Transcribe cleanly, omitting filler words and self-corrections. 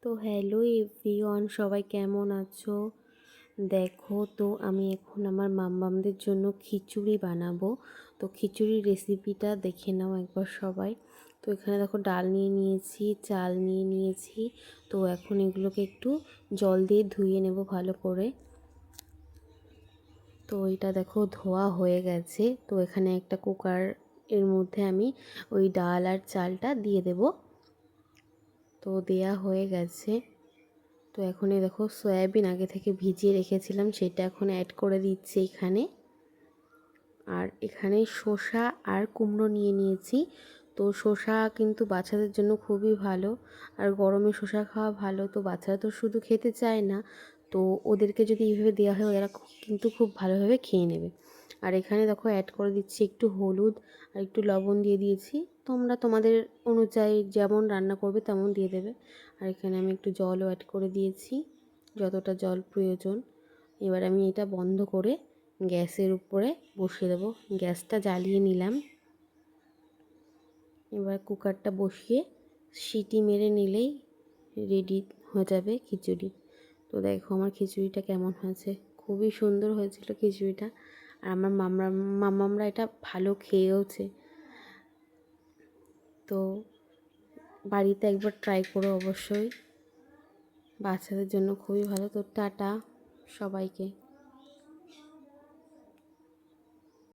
তো hello everyone, সবাই কেমন আছো? দেখো তো আমি এখন আমার মাম্মামদের জন্য খিচুড়ি বানাবো। তো খিচুড়ির রেসিপিটা দেখে নাও একবার সবাই। তো এখানে দেখো ডাল নিয়ে নিয়েছি, চাল নিয়ে নিয়েছি। তো এখন এগুলোকে একটু জল দিয়ে ধুয়ে নেব ভালো করে। তো এটা দেখো ধোয়া হয়ে গেছে। তো এখানে একটা কুকার এর মধ্যে আমি ওই ডাল আর চালটা দিয়ে দেব। তো দেয়া হয়ে গেছে। তো এখন এই দেখো সয়াবিন আগে থেকে ভিজিয়ে রেখেছিলাম, সেটা এখন অ্যাড করে দিচ্ছি এখানে। আর এখানে শসা আর কুমড়ো নিয়ে নিয়েছি। তো শসা কিন্তু বাচ্চাদের জন্য খুবই ভালো, আর গরমে শসা খাওয়া ভালো। তো বাচ্চারা তো শুধু খেতে চায় না, তো ওদেরকে যদি এইভাবে দেওয়া হয় ওরা কিন্তু খুব ভালোভাবে খেয়ে নেবে। আর এখানে দেখো অ্যাড করে দিচ্ছি একটু হলুদ আর একটু লবণ দিয়ে দিয়েছি। তোমরা তোমাদের অনুযায়ী যেমন রান্না করবে তেমন দিয়ে দেবে। আর এখানে আমি একটু জলও অ্যাড করে দিয়েছি, যতটা জল প্রয়োজন। এবার আমি এটা বন্ধ করে গ্যাসের উপরে বসিয়ে দেবো। গ্যাসটা জ্বালিয়ে নিলাম। এবার কুকারটা বসিয়ে সিটি মেরে নিলেই রেডি হয়ে যাবে খিচুড়ি। তো দেখো আমার খিচুড়িটা কেমন হয়েছে, খুবই সুন্দর হয়েছিল খিচুড়িটা। আর আমার মাম্মামরা এটা ভালো খেয়েওছে। তো বাড়িতে একবার ট্রাই করো অবশ্যই, বাচ্চাদের জন্য খুবই ভালো। তো টাটা সবাইকে।